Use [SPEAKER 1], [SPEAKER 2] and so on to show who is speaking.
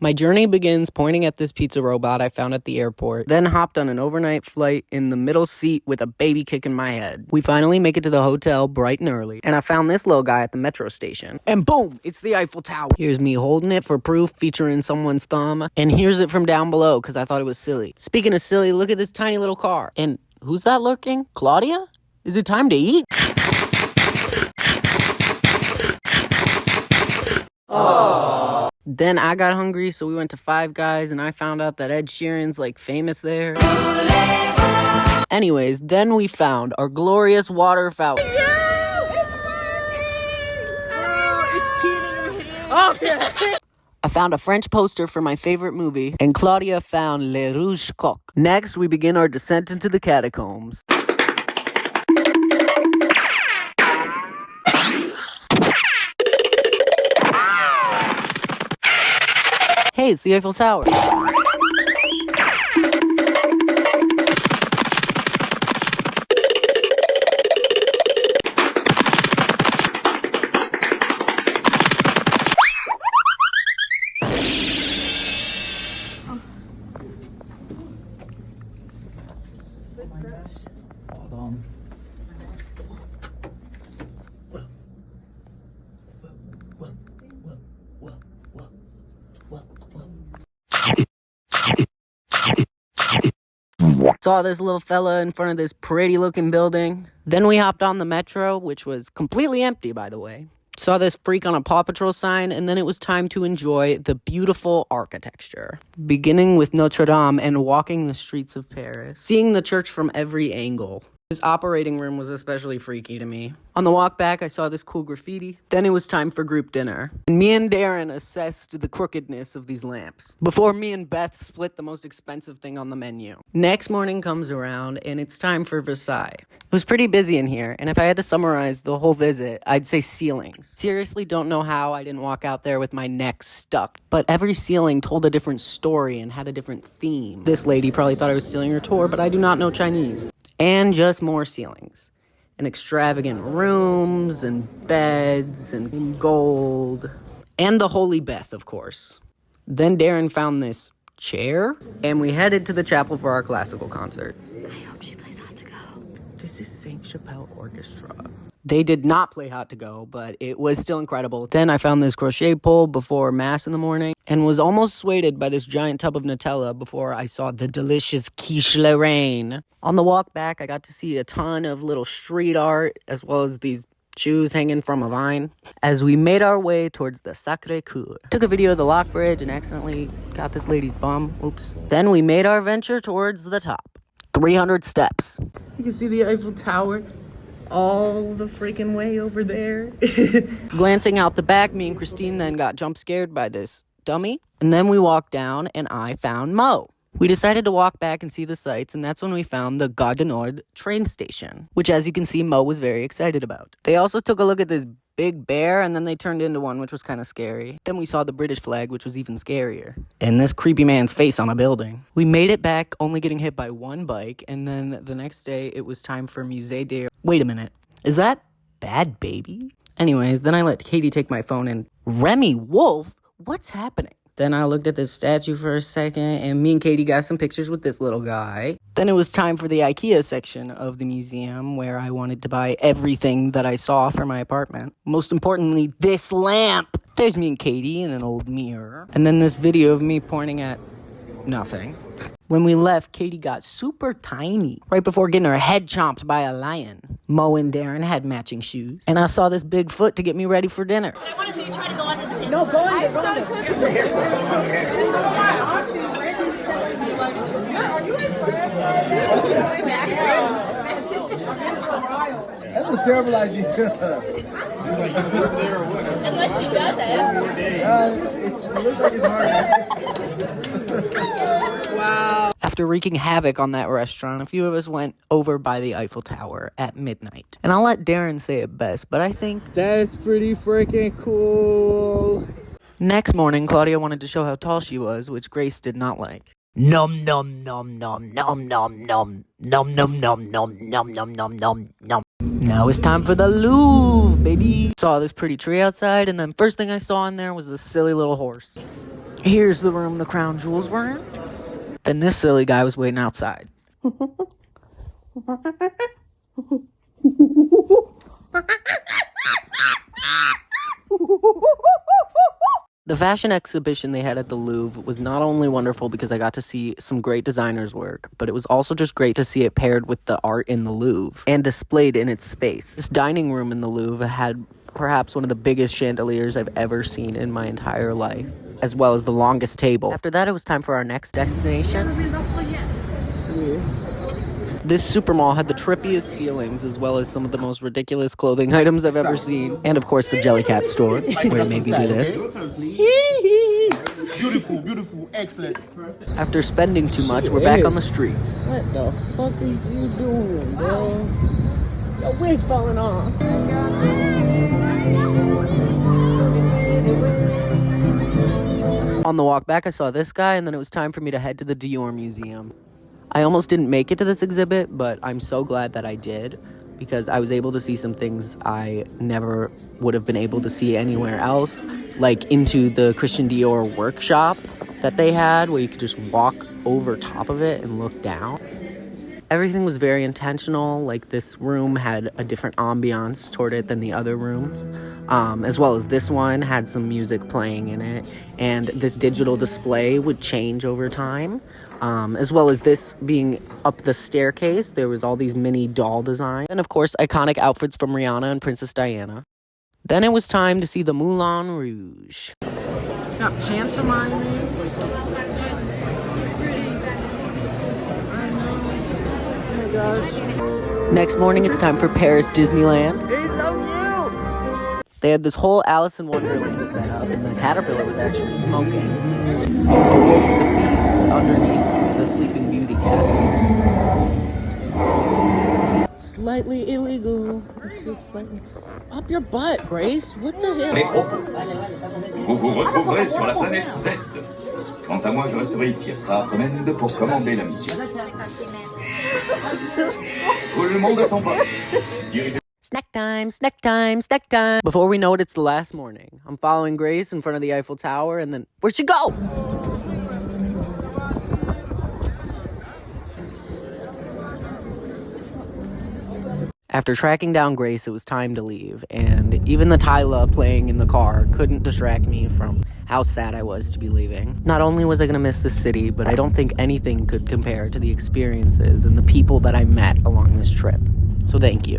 [SPEAKER 1] My journey begins pointing at this pizza robot I found at the airport, then hopped on an overnight flight in the middle seat with a baby kicking my head. We finally make it to the hotel bright and early, and I found this little guy at the metro station. And boom, it's the Eiffel Tower. Here's me holding it for proof, featuring someone's thumb, and here's it from down below because I thought it was silly. Speaking of silly, look at this tiny little car. And who's that lurking? Claudia? Is it time to eat? Aww. Then I got hungry, so we went to Five Guys, and I found out that Ed Sheeran's, like, famous there. Anyways, then we found our glorious water fountain. I found a French poster for my favorite movie, and Claudia found Le Rouge Coq. Next, we begin our descent into the catacombs. Hey, it's the Eiffel Tower.
[SPEAKER 2] Hold on.
[SPEAKER 1] Saw this little fella in front of this pretty looking building. Then we hopped on the metro, which was completely empty, by the way. Saw this freak on a Paw Patrol sign, and then it was time to enjoy the beautiful architecture. Beginning with Notre Dame and walking the streets of Paris. Seeing the church from every angle. This operating room was especially freaky to me. On the walk back, I saw this cool graffiti. Then it was time for group dinner. And me and Darren assessed the crookedness of these lamps before me and Beth split the most expensive thing on the menu. Next morning comes around, and it's time for Versailles. It was pretty busy in here, and if I had to summarize the whole visit, I'd say ceilings. Seriously don't know how I didn't walk out there with my neck stuck. But every ceiling told a different story and had a different theme. This lady probably thought I was stealing her tour, but I do not know Chinese. And just more ceilings. And extravagant rooms, and beds, and gold. And the Holy Beth, of course. Then Darren found this chair, and we headed to the chapel for our classical concert.
[SPEAKER 3] I hope she plays Hot to Go.
[SPEAKER 1] This is Saint Chappelle Orchestra. They did not play Hot to Go, but it was still incredible. Then I found this crochet pole before Mass in the morning, and was almost swayed by this giant tub of Nutella before I saw the delicious quiche Lorraine. On the walk back, I got to see a ton of little street art, as well as these shoes hanging from a vine, as we made our way towards the Sacré-Cœur. Took a video of the lock bridge and accidentally got this lady's bum. Oops. Then we made our venture towards the top. 300 steps. You can see the Eiffel Tower all the freaking way over there. Glancing out the back, me and Christine then got jump scared by this dummy. And then we walked down, and I found Mo. We decided to walk back and see the sights, and that's when we found the Gare du Nord train station, which, as you can see, Mo was very excited about. They also took a look at this big bear, and then they turned into one, which was kind of scary. Then we saw the British flag, which was even scarier. And this creepy man's face on a building. We made it back, only getting hit by one bike, and then the next day, it was time for Musée des... Wait a minute. Is that Bad Baby? Anyways, then I let Katie take my phone, and Remy Wolf? What's happening? Then I looked at this statue for a second, and me and Katie got some pictures with this little guy. Then it was time for the IKEA section of the museum, where I wanted to buy everything that I saw for my apartment. Most importantly, this lamp! There's me and Katie in an old mirror. And then this video of me pointing at nothing. When we left, Katie got super tiny, right before getting her head chomped by a lion. Mo and Darren had matching shoes. And I saw this big foot to get me ready for dinner.
[SPEAKER 3] I want to see you try to go under the table.
[SPEAKER 4] No, go under.
[SPEAKER 3] I'm so good.
[SPEAKER 4] That's a terrible idea.
[SPEAKER 3] Unless she does it.
[SPEAKER 4] It looks like it's hard.
[SPEAKER 3] Wow.
[SPEAKER 1] After wreaking havoc on that restaurant, a few of us went over by the Eiffel Tower at midnight. And I'll let Darren say it best, but I think
[SPEAKER 4] That's pretty freaking cool.
[SPEAKER 1] next morning, Claudia wanted to show how tall she was, which Grace did not like. Nom nom nom nom nom nom nom nom nom nom nom nom nom nom nom nom. Now it's time for the Louvre, baby. Saw this pretty tree outside, and then first thing I saw in there was this silly little horse. Here's the room the crown jewels were in. Then this silly guy was waiting outside. The fashion exhibition they had at the Louvre was not only wonderful because I got to see some great designers' work, but it was also just great to see it paired with the art in the Louvre and displayed in its space. This dining room in the Louvre had perhaps one of the biggest chandeliers I've ever seen in my entire life, as well as the longest table. After that, it was time for our next destination. This super mall had the trippiest ceilings, as well as some of the most ridiculous clothing items I've ever seen. And of course, the Jellycat store, where it made me do this.
[SPEAKER 4] Beautiful, beautiful, excellent.
[SPEAKER 1] After spending too much, we're back on the streets.
[SPEAKER 4] What the fuck is you doing, bro? Your wig falling off.
[SPEAKER 1] On the walk back, I saw this guy, and then it was time for me to head to the Dior Museum. I almost didn't make it to this exhibit, but I'm so glad that I did, because I was able to see some things I never would have been able to see anywhere else, like into the Christian Dior workshop that they had, where you could just walk over top of it and look down. Everything was very intentional. Like, this room had a different ambiance toward it than the other rooms, as well as this one had some music playing in it, and this digital display would change over time. As well as this being up the staircase, there was all these mini doll designs. And of course, iconic outfits from Rihanna and Princess Diana. Then it was time to see the Moulin Rouge. Got pantomime. Next morning, it's time for Paris Disneyland. He's so cute! They had this whole Alice in Wonderland set up, and the caterpillar was actually smoking. Awoke the beast underneath the Sleeping Beauty castle. Slightly illegal. Up your butt, Grace. What the hell?
[SPEAKER 2] Vous vous retrouverez sur la planète Z. Quant à moi, je resterai ici à Straatmende pour commander la mission. Tout le monde à son poste.
[SPEAKER 1] Snack time, snack time, snack time. Before we know it, it's the last morning. I'm following Grace in front of the Eiffel Tower, and then, where'd she go? After tracking down Grace, it was time to leave, and even the Tyla playing in the car couldn't distract me from how sad I was to be leaving. Not only was I going to miss the city, but I don't think anything could compare to the experiences and the people that I met along this trip. So thank you.